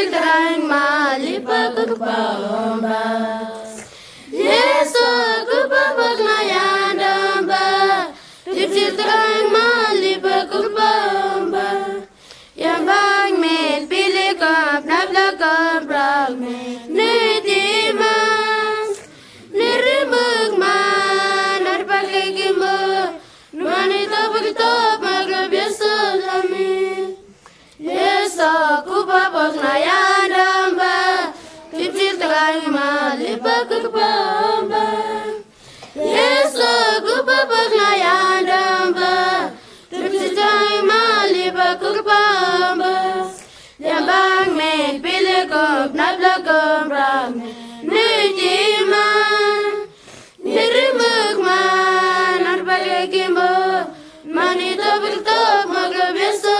terang malipa kukpamba. Yesu kupapag na yandamba. Tipsir terang malipa kukpamba. Yambang met pili kap nabla kap rak met nitiman. Nirimug man arpaglegimbo. Nuanita pagtop magabiasa lamin. Yesu kupapag na yandamba. Tipsir terang malipa kukpamba. Yesu kupapag na yandamba. Tipsir terang malipa kukpamba. Yambang met pili kap nabla kap rak met nitiman. Nirimug man arpaglegimbo. Manita pagtop magabiasa